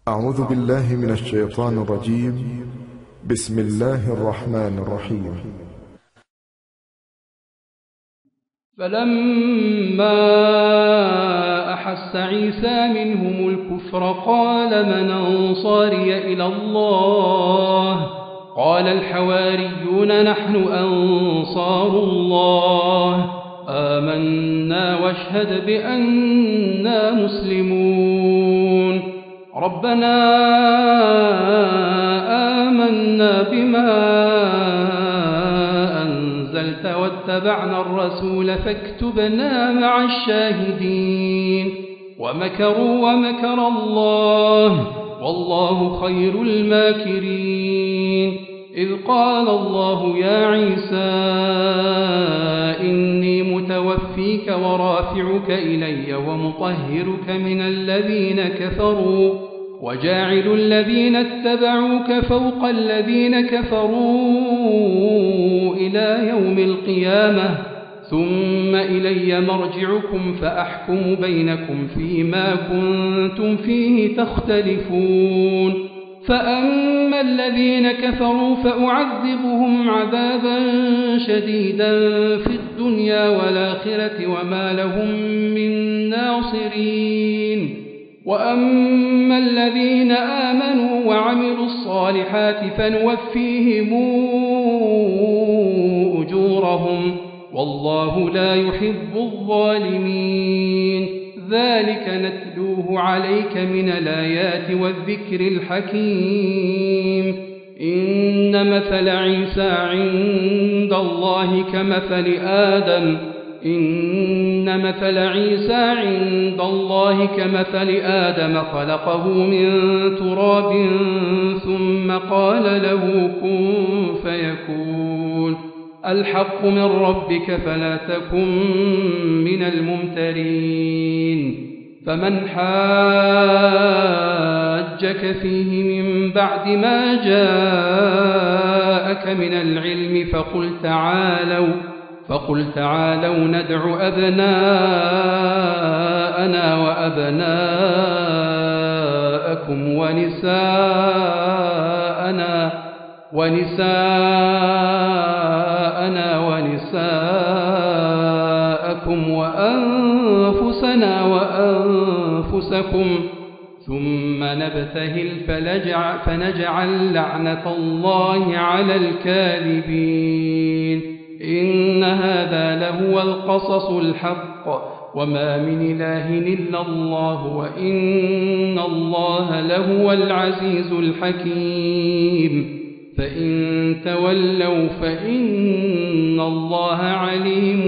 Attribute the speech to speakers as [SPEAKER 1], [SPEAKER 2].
[SPEAKER 1] أعوذ بالله من الشيطان الرجيم. بسم الله الرحمن الرحيم.
[SPEAKER 2] فلما أحس عيسى منهم الكفر قال من أنصاري إلى الله؟ قال الحواريون نحن أنصار الله آمنا واشهد بأننا مسلمون. ربنا آمنا بما أنزلت واتبعنا الرسول فاكتبنا مع الشاهدين. ومكروا ومكر الله والله خير الماكرين. إذ قال الله يا عيسى إني متوفيك ورافعك إلي ومطهرك من الذين كفروا وجاعل الذين اتبعوك فوق الذين كفروا إلى يوم القيامة ثم إلي مرجعكم فأحكم بينكم فيما كنتم فيه تختلفون. فأما الذين كفروا فأعذبهم عذابا شديدا في الدنيا والآخرة وما لهم من ناصرين. وأما الذين آمنوا وعملوا الصالحات فنوفيهم أجورهم والله لا يحب الظالمين. ذلك نتلوه عليك من الآيات والذكر الحكيم. إن مثل عيسى عند الله كمثل آدم خلقه من تراب ثم قال له كن فيكون. الحق من ربك فلا تكن من الممترين. فمن حاجك فيه من بعد ما جاءك من العلم فقل تعالوا ندع أبناءنا وأبناءكم ونساءكم وأنفسنا وأنفسكم ثم نبتهل فنجعل لعنة الله على الكاذبين. إن هذا لهو القصص الحق وما من إله إلا الله وإن الله لهو العزيز الحكيم. فإن تولوا فإن الله عليم